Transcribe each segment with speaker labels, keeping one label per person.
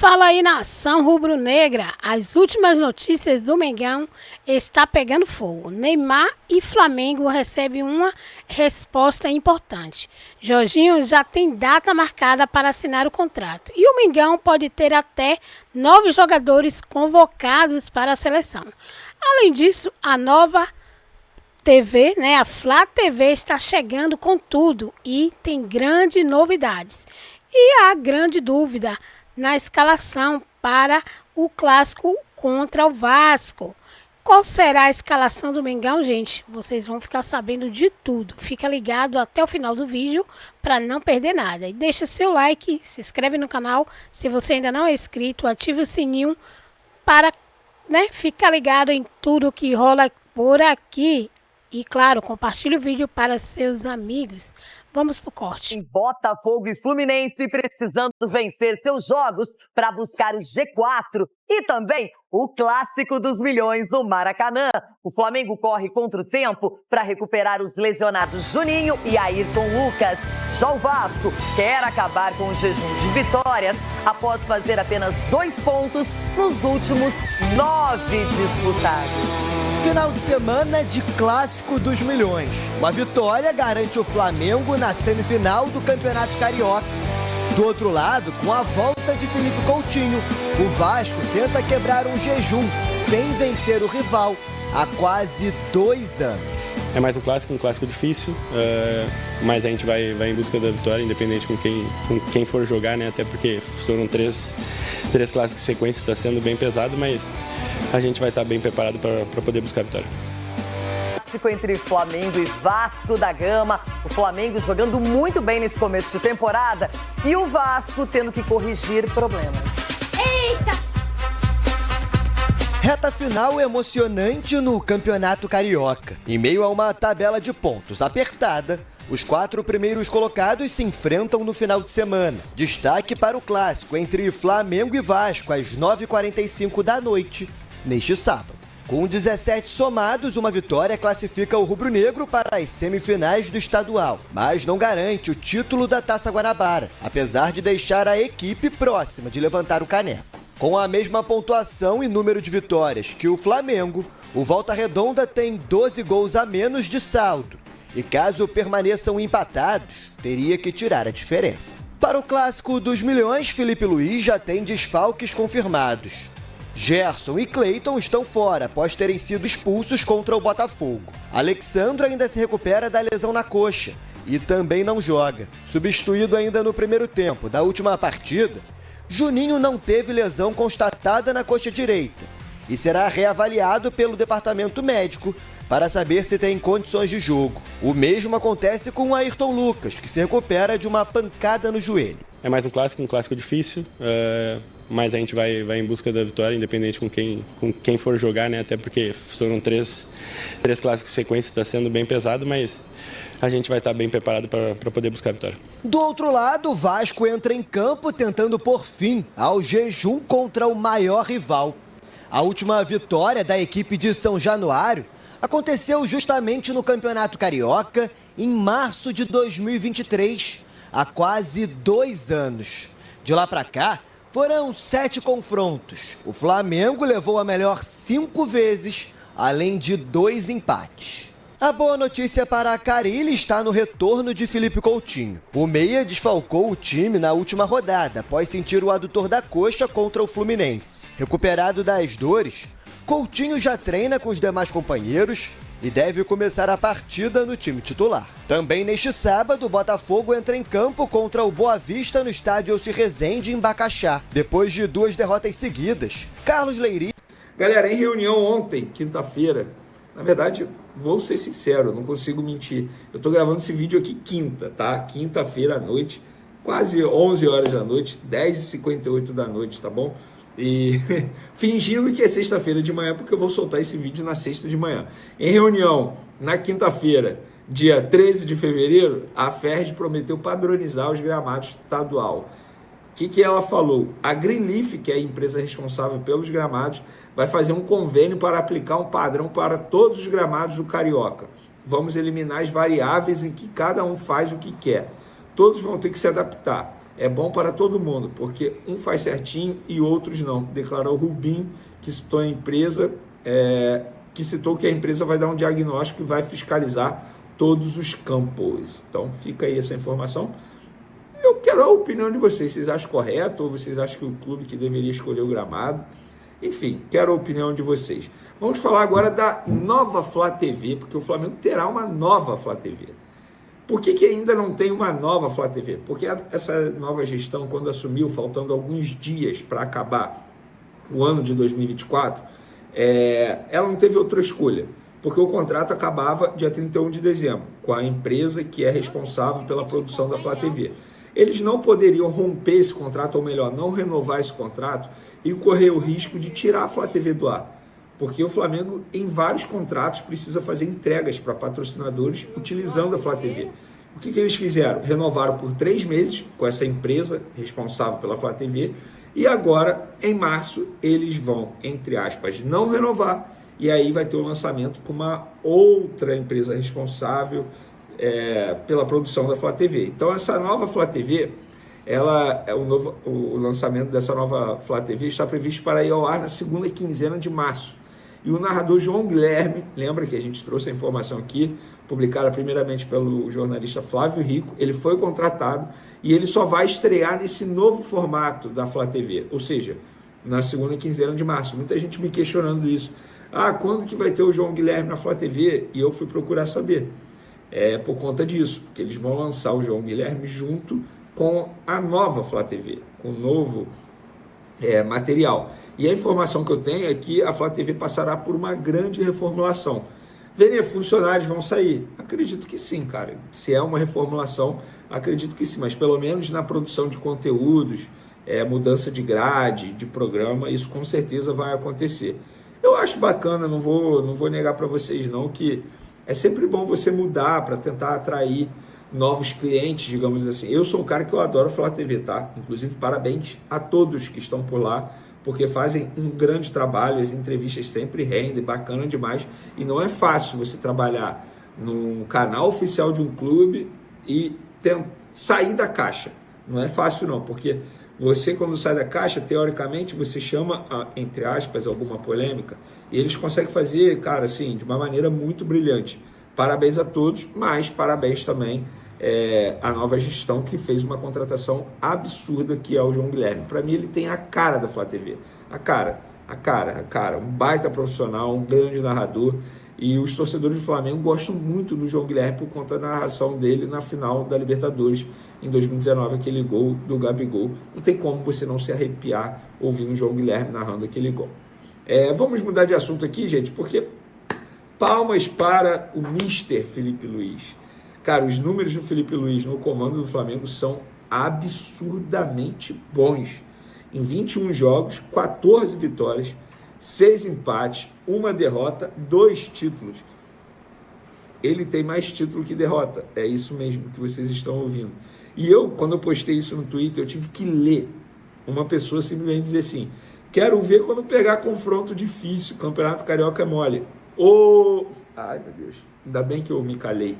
Speaker 1: Fala aí, nação rubro-negra, as últimas notícias do Mengão está pegando fogo. Neymar e Flamengo recebem uma resposta importante. Jorginho já tem data marcada para assinar o contrato e o Mengão pode ter até 9 jogadores convocados para a seleção. Além disso, a nova TV, a Flá TV está chegando com tudo e tem grandes novidades. E a grande dúvida na escalação para o clássico contra o Vasco. Qual será a escalação do Mengão, gente? Vocês vão ficar sabendo de tudo. Fica ligado até o final do vídeo para não perder nada. E deixa seu like, se inscreve no canal. Se você ainda não é inscrito, ative o sininho para ficar ligado em tudo que rola por aqui. E claro, compartilhe o vídeo para seus amigos. Vamos pro corte.
Speaker 2: Botafogo e Fluminense precisando vencer seus jogos para buscar o G4 e também o clássico dos milhões no Maracanã. O Flamengo corre contra o tempo para recuperar os lesionados Juninho e Ayrton Lucas. Já o Vasco quer acabar com o jejum de vitórias após fazer apenas 2 pontos nos últimos 9 disputados.
Speaker 3: Final de semana de clássico dos milhões. Uma vitória garante o Flamengo na semifinal do Campeonato Carioca. Do outro lado, com a volta de Felipe Coutinho, o Vasco tenta quebrar um jejum sem vencer o rival há quase 2 anos.
Speaker 4: É mais um clássico difícil, mas a gente vai em busca da vitória, independente com quem for jogar, até porque foram três clássicos em sequência, está sendo bem pesado, mas a gente vai estar bem preparado para poder buscar a vitória.
Speaker 2: Entre Flamengo e Vasco da Gama, o Flamengo jogando muito bem nesse começo de temporada e o Vasco tendo que corrigir problemas.
Speaker 5: Eita!
Speaker 3: Reta final emocionante no Campeonato Carioca. Em meio a uma tabela de pontos apertada, os 4 primeiros colocados se enfrentam no final de semana. Destaque para o clássico entre Flamengo e Vasco às 9h45 da noite, neste sábado. Com 17 somados, uma vitória classifica o rubro-negro para as semifinais do estadual, mas não garante o título da Taça Guanabara, apesar de deixar a equipe próxima de levantar o caneco. Com a mesma pontuação e número de vitórias que o Flamengo, o Volta Redonda tem 12 gols a menos de saldo, e caso permaneçam empatados, teria que tirar a diferença. Para o clássico dos milhões, Felipe Luiz já tem desfalques confirmados. Gerson e Cleiton estão fora após terem sido expulsos contra o Botafogo. Alexandro ainda se recupera da lesão na coxa e também não joga. Substituído ainda no primeiro tempo da última partida, Juninho não teve lesão constatada na coxa direita e será reavaliado pelo departamento médico para saber se tem condições de jogo. O mesmo acontece com o Ayrton Lucas, que se recupera de uma pancada no joelho.
Speaker 4: É mais um clássico difícil, mas a gente vai em busca da vitória, independente com quem for jogar, até porque foram três clássicos em sequência, está sendo bem pesado, mas a gente vai estar bem preparado para poder buscar a vitória.
Speaker 3: Do outro lado, o Vasco entra em campo tentando pôr fim ao jejum contra o maior rival. A última vitória da equipe de São Januário aconteceu justamente no Campeonato Carioca em março de 2023, há quase 2 anos. De lá para cá, foram 7 confrontos. O Flamengo levou a melhor 5 vezes, além de 2 empates. A boa notícia para a Carille está no retorno de Felipe Coutinho. O meia desfalcou o time na última rodada, após sentir o adutor da coxa contra o Fluminense. Recuperado das dores, Coutinho já treina com os demais companheiros e deve começar a partida no time titular. Também neste sábado, o Botafogo entra em campo contra o Boa Vista no estádio Elci Rezende, em Bacaxá, depois de 2 derrotas seguidas. Carlos Leiria.
Speaker 6: Galera, em reunião ontem, quinta-feira, na verdade, vou ser sincero, não consigo mentir. Eu tô gravando esse vídeo aqui quinta, tá? Quinta-feira à noite, quase 11 horas da noite, 10h58 da noite, tá bom? E fingindo que é sexta-feira de manhã, porque eu vou soltar esse vídeo na sexta de manhã. Em reunião, na quinta-feira, dia 13 de fevereiro, a Ferres prometeu padronizar os gramados estadual. O que ela falou? A Greenleaf, que é a empresa responsável pelos gramados, vai fazer um convênio para aplicar um padrão para todos os gramados do Carioca. Vamos eliminar as variáveis em que cada um faz o que quer. Todos vão ter que se adaptar. É bom para todo mundo, porque um faz certinho e outros não, declarou Rubim, que citou a empresa, que a empresa vai dar um diagnóstico e vai fiscalizar todos os campos. Então fica aí essa informação. Eu quero a opinião de vocês. Vocês acham correto ou vocês acham que o clube que deveria escolher o gramado? Enfim, quero a opinião de vocês. Vamos falar agora da nova Flá TV, porque o Flamengo terá uma nova Flá TV. Por que ainda não tem uma nova Flá TV? Porque essa nova gestão, quando assumiu, faltando alguns dias para acabar o ano de 2024, ela não teve outra escolha, porque o contrato acabava dia 31 de dezembro, com a empresa que é responsável pela produção da Flá TV. Eles não poderiam romper esse contrato, ou melhor, não renovar esse contrato e correr o risco de tirar a Flá TV do ar. Porque o Flamengo, em vários contratos, precisa fazer entregas para patrocinadores utilizando a Flá TV. O que eles fizeram? Renovaram por 3 meses com essa empresa responsável pela Flá TV e agora, em março, eles vão, entre aspas, não renovar e aí vai ter o lançamento com uma outra empresa responsável pela produção da Flá TV. Então, essa nova Flá TV, o lançamento dessa nova Flá TV está previsto para ir ao ar na segunda quinzena de março. E o narrador João Guilherme, lembra que a gente trouxe a informação aqui, publicada primeiramente pelo jornalista Flávio Rico, ele foi contratado e ele só vai estrear nesse novo formato da Flá TV, ou seja, na segunda quinzena de março. Muita gente me questionando isso. Quando que vai ter o João Guilherme na Flá TV? E eu fui procurar saber. Por conta disso, porque eles vão lançar o João Guilherme junto com a nova Flá TV, com o novo material. E a informação que eu tenho é que a Flá TV passará por uma grande reformulação. Vênia, funcionários vão sair? Acredito que sim, cara. Se é uma reformulação, acredito que sim, mas pelo menos na produção de conteúdos, mudança de grade, de programa, isso com certeza vai acontecer. Eu acho bacana, não vou negar para vocês não, que é sempre bom você mudar para tentar atrair novos clientes, digamos assim. Eu sou um cara que eu adoro Flá TV, tá? Inclusive, parabéns a todos que estão por lá, porque fazem um grande trabalho, as entrevistas sempre rendem, bacana demais. E não é fácil você trabalhar num canal oficial de um clube e sair da caixa. Não é fácil não, porque você, quando sai da caixa, teoricamente, você chama, entre aspas, alguma polêmica, e eles conseguem fazer, cara, assim, de uma maneira muito brilhante. Parabéns a todos, mas parabéns também à nova gestão que fez uma contratação absurda, que é o João Guilherme. Para mim, ele tem a cara da Flá TV. A cara. Um baita profissional, um grande narrador. E os torcedores do Flamengo gostam muito do João Guilherme por conta da narração dele na final da Libertadores em 2019, aquele gol do Gabigol. Não tem como você não se arrepiar ouvindo o João Guilherme narrando aquele gol. Vamos mudar de assunto aqui, gente, porque palmas para o Mister Felipe Luiz. Cara, os números do Felipe Luiz no comando do Flamengo são absurdamente bons. Em 21 jogos, 14 vitórias, 6 empates, 1 derrota, 2 títulos. Ele tem mais título que derrota. É isso mesmo que vocês estão ouvindo. E eu, quando eu postei isso no Twitter, eu tive que ler uma pessoa simplesmente dizer assim: quero ver quando pegar confronto difícil, Campeonato Carioca é mole. Ai, meu Deus, ainda bem que eu me calei.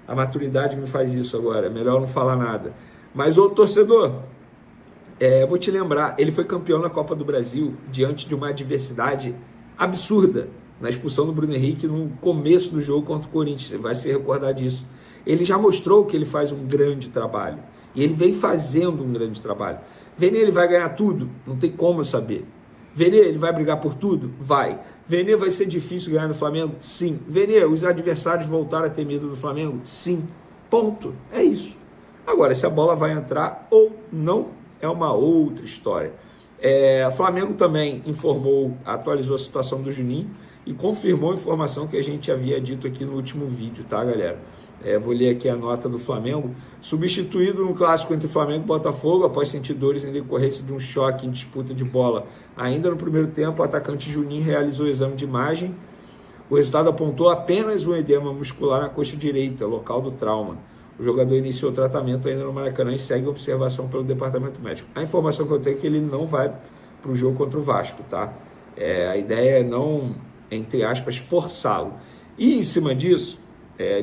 Speaker 6: A maturidade me faz isso agora, é melhor não falar nada. Mas, torcedor, vou te lembrar, ele foi campeão na Copa do Brasil diante de uma adversidade absurda, na expulsão do Bruno Henrique no começo do jogo contra o Corinthians. Você vai se recordar disso. Ele já mostrou que ele faz um grande trabalho, e ele vem fazendo um grande trabalho. Vene, ele vai ganhar tudo? Não tem como eu saber. Vene, ele vai brigar por tudo? Vai. Vene, vai ser difícil ganhar no Flamengo? Sim. Vene, os adversários voltaram a ter medo do Flamengo? Sim. Ponto. É isso. Agora, se a bola vai entrar ou não, é uma outra história. O Flamengo também atualizou a situação do Juninho e confirmou a informação que a gente havia dito aqui no último vídeo, tá, galera? Vou ler aqui a nota do Flamengo. Substituído no clássico entre Flamengo e Botafogo, após sentir dores em decorrência de um choque em disputa de bola. Ainda no primeiro tempo, o atacante Juninho realizou o exame de imagem. O resultado apontou apenas um edema muscular na coxa direita, local do trauma. O jogador iniciou o tratamento ainda no Maracanã e segue a observação pelo departamento médico. A informação que eu tenho é que ele não vai para o jogo contra o Vasco, tá? A ideia é não, entre aspas, forçá-lo. E em cima disso,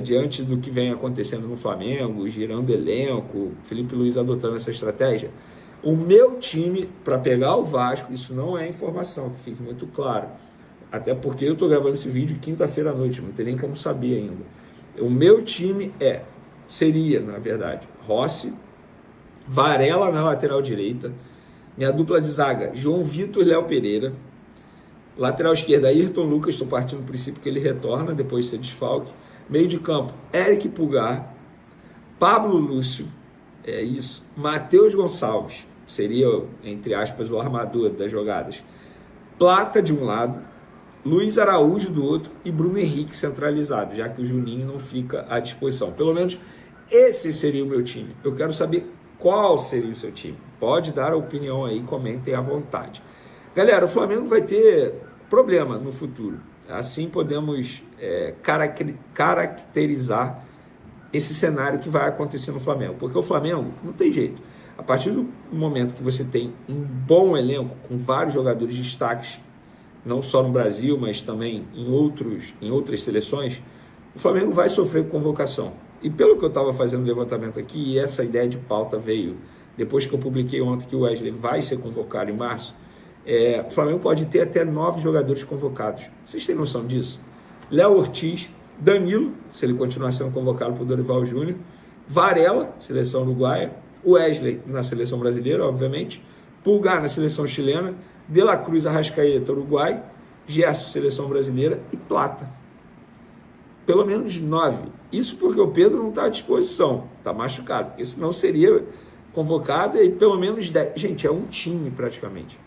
Speaker 6: diante do que vem acontecendo no Flamengo, girando elenco, Felipe Luiz adotando essa estratégia, o meu time, para pegar o Vasco, isso não é informação, que fique muito claro, até porque eu estou gravando esse vídeo quinta-feira à noite, não tem nem como saber ainda. O meu time seria, na verdade, Rossi, Varela na lateral direita, minha dupla de zaga, João Vitor e Léo Pereira, lateral esquerda, Ayrton Lucas, estou partindo do princípio que ele retorna depois de ser desfalque, meio de campo, Eric Pulgar, Pablo Lúcio, Matheus Gonçalves, seria, entre aspas, o armador das jogadas, Plata de um lado, Luiz Araújo do outro e Bruno Henrique centralizado, já que o Juninho não fica à disposição. Pelo menos esse seria o meu time. Eu quero saber qual seria o seu time. Pode dar a opinião aí, comentem à vontade. Galera, o Flamengo vai ter problema no futuro. Assim podemos caracterizar esse cenário que vai acontecer no Flamengo. Porque o Flamengo não tem jeito. A partir do momento que você tem um bom elenco, com vários jogadores de destaques, não só no Brasil, mas também em outras seleções, o Flamengo vai sofrer convocação. E pelo que eu estava fazendo o levantamento aqui, e essa ideia de pauta veio depois que eu publiquei ontem que o Wesley vai ser convocado em março, o Flamengo pode ter até 9 jogadores convocados. Vocês têm noção disso? Léo Ortiz, Danilo, se ele continuar sendo convocado por Dorival Júnior, Varela, seleção uruguaia, Wesley na seleção brasileira, obviamente, Pulgar na seleção chilena, De La Cruz, Arrascaeta, Uruguai, Gerson, seleção brasileira e Plata. Pelo menos 9. Isso porque o Pedro não está à disposição, está machucado, porque senão seria convocado e pelo menos 10. Gente, é um time praticamente.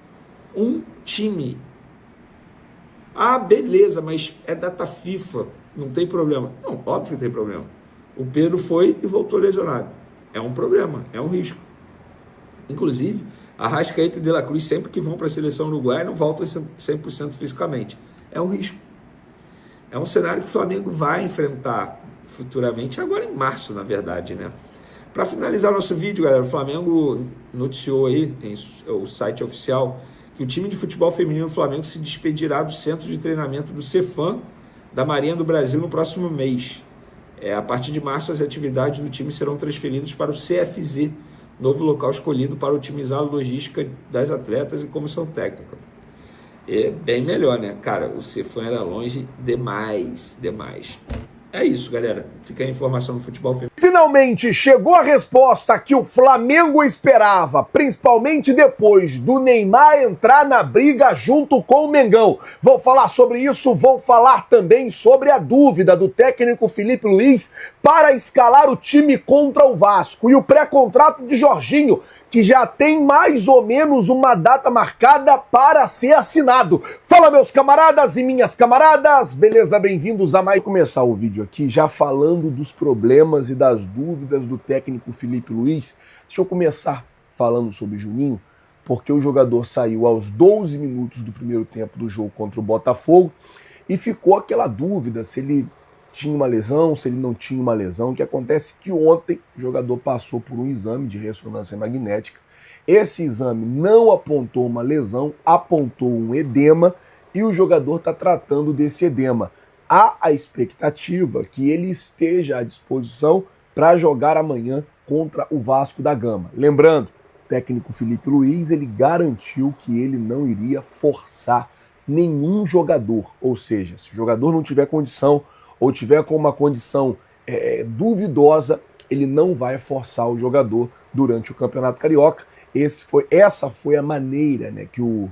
Speaker 6: Um time. Ah, beleza, mas é data FIFA, não tem problema. Não, óbvio que tem problema. O Pedro foi e voltou lesionado. É um problema, é um risco. Inclusive, Arrascaeta e De La Cruz, sempre que vão para a seleção uruguaia, não voltam 100% fisicamente. É um risco. É um cenário que o Flamengo vai enfrentar futuramente, agora em março, na verdade, né? Para finalizar nosso vídeo, galera, o Flamengo noticiou aí, em o site oficial, que o time de futebol feminino do Flamengo se despedirá do centro de treinamento do Cefam, da Marinha do Brasil, no próximo mês. A partir de março, as atividades do time serão transferidas para o CFZ, novo local escolhido para otimizar a logística das atletas e comissão técnica. É bem melhor, né? Cara, o Cefam era longe demais. É isso, galera. Fica a informação do futebol feminino.
Speaker 5: Finalmente chegou a resposta que o Flamengo esperava, principalmente depois do Neymar entrar na briga junto com o Mengão. Vou falar sobre isso, vou falar também sobre a dúvida do técnico Felipe Luiz para escalar o time contra o Vasco e o pré-contrato de Jorginho, que já tem mais ou menos uma data marcada para ser assinado. Fala, meus camaradas e minhas camaradas, beleza? Bem-vindos a mais. Vou começar o vídeo aqui já falando dos problemas e das dúvidas do técnico Felipe Luiz. Deixa eu começar falando sobre Juninho, porque o jogador saiu aos 12 minutos do primeiro tempo do jogo contra o Botafogo e ficou aquela dúvida se ele tinha uma lesão, se ele não tinha uma lesão. O que acontece é que ontem o jogador passou por um exame de ressonância magnética. Esse exame não apontou uma lesão, apontou um edema e o jogador está tratando desse edema. Há a expectativa que ele esteja à disposição para jogar amanhã contra o Vasco da Gama. Lembrando, o técnico Felipe Luiz, ele garantiu que ele não iria forçar nenhum jogador. Ou seja, se o jogador não tiver condição ou tiver com uma condição duvidosa, ele não vai forçar o jogador durante o Campeonato Carioca. Essa foi a maneira, né, que o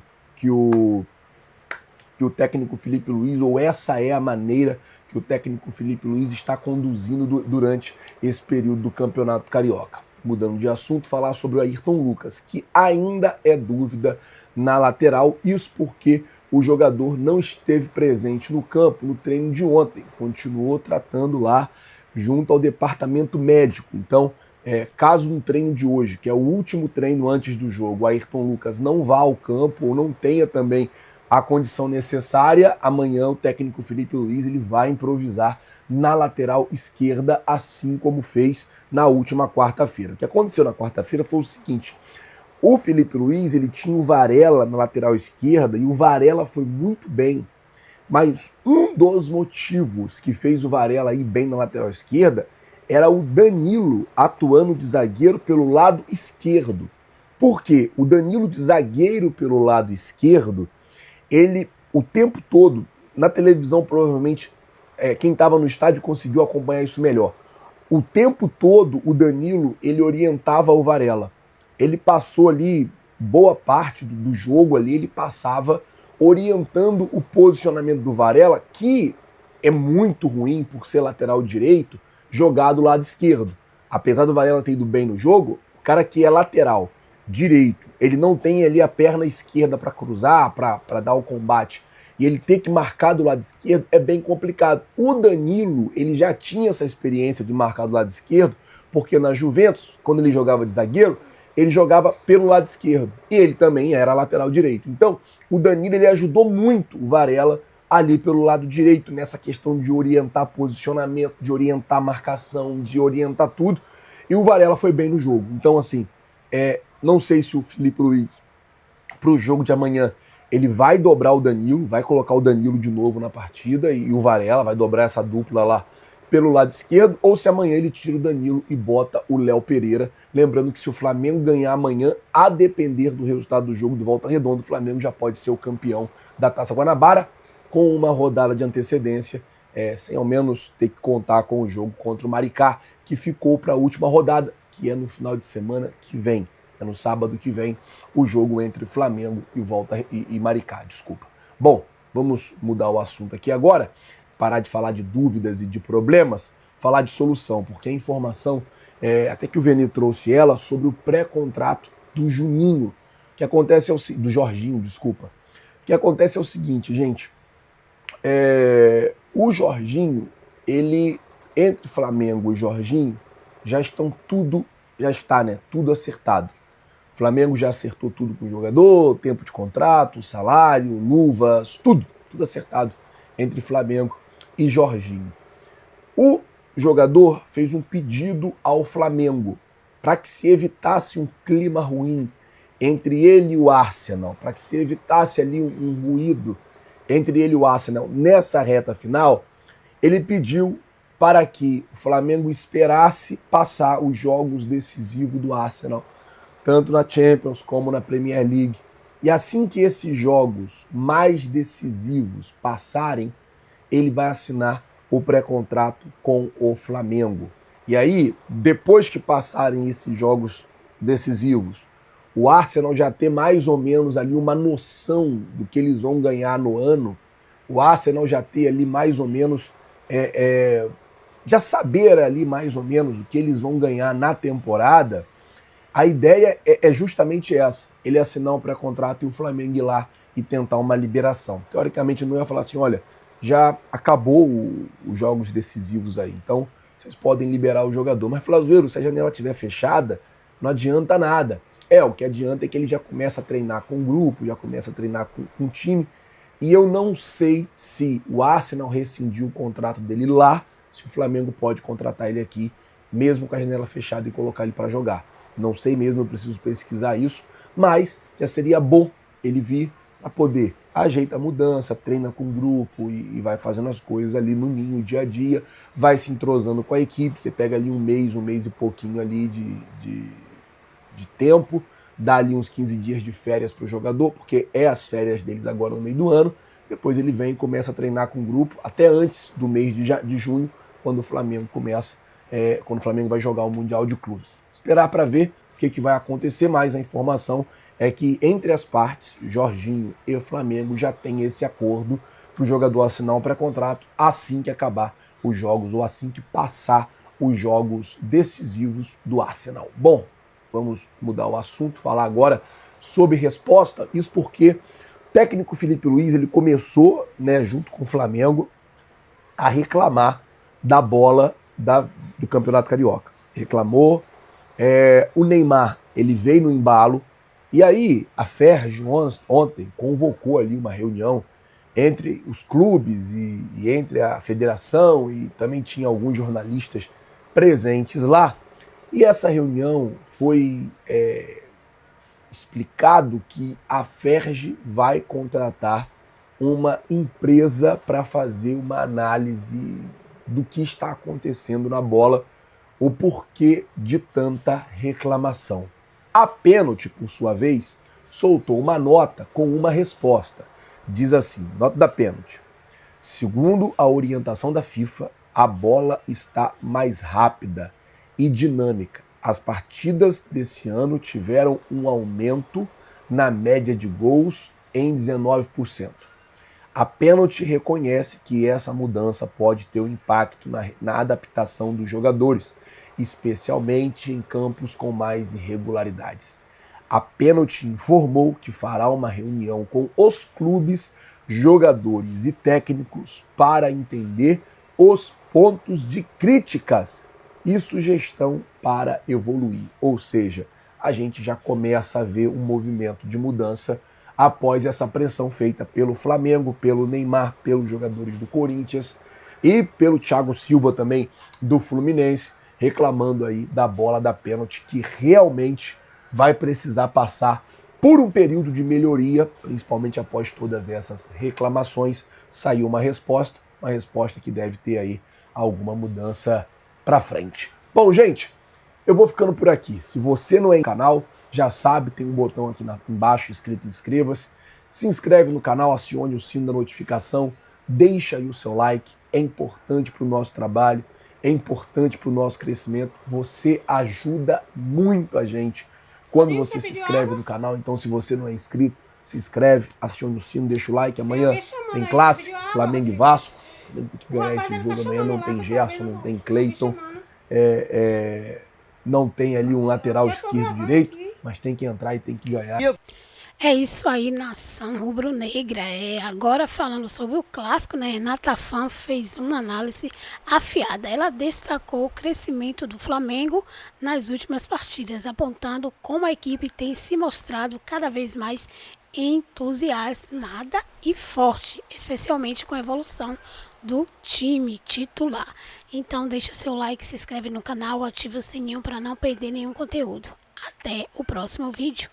Speaker 5: técnico Felipe Luiz, ou essa é a maneira que o técnico Felipe Luiz está conduzindo durante esse período do Campeonato Carioca. Mudando de assunto, falar sobre o Ayrton Lucas, que ainda é dúvida na lateral, isso porque o jogador não esteve presente no campo no treino de ontem, continuou tratando lá junto ao departamento médico. Então, caso no treino de hoje, que é o último treino antes do jogo, o Ayrton Lucas não vá ao campo ou não tenha também a condição necessária, amanhã o técnico Felipe Luiz ele vai improvisar na lateral esquerda, assim como fez na última quarta-feira. O que aconteceu na quarta-feira foi o seguinte: o Felipe Luiz ele tinha o Varela na lateral esquerda e o Varela foi muito bem Mas um dos motivos que fez o Varela ir bem na lateral esquerda era o Danilo atuando de zagueiro pelo lado esquerdo. Por quê? O Danilo de zagueiro pelo lado esquerdo, ele o tempo todo, na televisão provavelmente, quem estava no estádio conseguiu acompanhar isso melhor. O tempo todo o Danilo, ele orientava o Varela. Ele passou ali, boa parte do jogo ali, ele passava orientando o posicionamento do Varela, que é muito ruim por ser lateral direito, jogar do lado esquerdo. Apesar do Varela ter ido bem no jogo, o cara que é lateral direito, ele não tem ali a perna esquerda para cruzar, para dar o combate, e ele ter que marcar do lado esquerdo é bem complicado. O Danilo, ele já tinha essa experiência de marcar do lado esquerdo, porque na Juventus, quando ele jogava de zagueiro, ele jogava pelo lado esquerdo, e ele também era lateral direito. Então, o Danilo, ele ajudou muito o Varela ali pelo lado direito, nessa questão de orientar posicionamento, de orientar marcação, de orientar tudo, e o Varela foi bem no jogo. Então, assim, não sei se o Filipe Luís, para o jogo de amanhã, ele vai dobrar o Danilo, vai colocar o Danilo de novo na partida, e o Varela vai dobrar essa dupla lá pelo lado esquerdo, ou se amanhã ele tira o Danilo e bota o Léo Pereira. Lembrando que se o Flamengo ganhar amanhã, a depender do resultado do jogo do Volta Redonda, o Flamengo já pode ser o campeão da Taça Guanabara, com uma rodada de antecedência, sem ao menos ter que contar com o jogo contra o Maricá, que ficou para a última rodada, que é no final de semana que vem. É no sábado que vem o jogo entre Flamengo e Maricá, desculpa. Bom, vamos mudar o assunto aqui agora, parar de falar de dúvidas e de problemas, falar de solução, porque a informação, até que o Veni trouxe ela, sobre o pré-contrato do Juninho, que acontece do Jorginho, desculpa. O que acontece é o seguinte, gente, o Jorginho, ele, entre Flamengo e Jorginho, já está tudo acertado. O Flamengo já acertou tudo com o jogador, tempo de contrato, salário, luvas, tudo acertado entre Flamengo e Jorginho. O jogador fez um pedido ao Flamengo para que se evitasse um clima ruim entre ele e o Arsenal, para que se evitasse ali um ruído entre ele e o Arsenal nessa reta final. Ele pediu para que o Flamengo esperasse passar os jogos decisivos do Arsenal, tanto na Champions como na Premier League. E assim que esses jogos mais decisivos passarem, ele vai assinar o pré-contrato com o Flamengo. E aí, depois que passarem esses jogos decisivos, o Arsenal já ter mais ou menos ali uma noção do que eles vão ganhar no ano, o Arsenal já ter ali mais ou menos, já saber ali mais ou menos o que eles vão ganhar na temporada, a ideia é justamente essa, ele assinar um pré-contrato e o Flamengo ir lá e tentar uma liberação. Teoricamente não ia falar assim, olha, já acabou os jogos decisivos aí, então vocês podem liberar o jogador. Mas, Flazueiro, se a janela estiver fechada, não adianta nada. O que adianta é que ele já começa a treinar com o grupo, já começa a treinar com o time, e eu não sei se o Arsenal rescindiu o contrato dele lá, se o Flamengo pode contratar ele aqui, mesmo com a janela fechada, e colocar ele para jogar. Não sei mesmo, eu preciso pesquisar isso, mas já seria bom ele vir para poder ajeitar a mudança, treina com o grupo e vai fazendo as coisas ali no ninho, dia a dia, vai se entrosando com a equipe, você pega ali um mês e pouquinho ali de tempo, dá ali uns 15 dias de férias para o jogador, porque as férias deles agora no meio do ano, depois ele vem e começa a treinar com o grupo, até antes do mês de junho, quando o Flamengo quando o Flamengo vai jogar o Mundial de Clubes. Esperar para ver o que vai acontecer, mas a informação é que entre as partes, Jorginho e o Flamengo já tem esse acordo para o jogador assinar um pré-contrato assim que acabar os jogos, ou assim que passar os jogos decisivos do Arsenal. Bom, vamos mudar o assunto, falar agora sobre resposta, isso porque o técnico Filipe Luís, ele começou, junto com o Flamengo, a reclamar da bola do Campeonato Carioca. Reclamou, o Neymar, ele veio no embalo, e aí a Ferg ontem convocou ali uma reunião entre os clubes e entre a federação, e também tinha alguns jornalistas presentes lá, e essa reunião foi explicado que a Ferg vai contratar uma empresa para fazer uma análise do que está acontecendo na bola, o porquê de tanta reclamação. A Pênalti, por sua vez, soltou uma nota com uma resposta. Diz assim, nota da Pênalti: segundo a orientação da FIFA, a bola está mais rápida e dinâmica. As partidas desse ano tiveram um aumento na média de gols em 19%. A Pênalti reconhece que essa mudança pode ter um impacto na adaptação dos jogadores, especialmente em campos com mais irregularidades. A Pênalti informou que fará uma reunião com os clubes, jogadores e técnicos para entender os pontos de críticas e sugestão para evoluir. Ou seja, a gente já começa a ver um movimento de mudança após essa pressão feita pelo Flamengo, pelo Neymar, pelos jogadores do Corinthians e pelo Thiago Silva também do Fluminense, reclamando aí da bola da Pênalti, que realmente vai precisar passar por um período de melhoria, principalmente após todas essas reclamações. Saiu uma resposta que deve ter aí alguma mudança para frente. Bom, gente, eu vou ficando por aqui. Se você não é no canal, já sabe, tem um botão aqui embaixo escrito inscreva-se. Se inscreve no canal, acione o sino da notificação, deixa aí o seu like, é importante para o nosso trabalho, é importante para o nosso crescimento. Você ajuda muito a gente quando você se inscreve no canal. Então, se você não é inscrito, se inscreve, acione o sino, deixa o like. Amanhã tem clássico, Flamengo e Vasco. Tem que ganhar esse jogo amanhã. Não tem Gerson, não tem Cleiton, não tem ali um lateral esquerdo direito, mas tem que entrar e tem que ganhar.
Speaker 1: É isso aí, nação rubro-negra. Agora falando sobre o clássico, né? Renata Fã fez uma análise afiada. Ela destacou o crescimento do Flamengo nas últimas partidas, apontando como a equipe tem se mostrado cada vez mais entusiasmada e forte, especialmente com a evolução do time titular. Então deixa seu like, se inscreve no canal, ativa o sininho para não perder nenhum conteúdo. Até o próximo vídeo.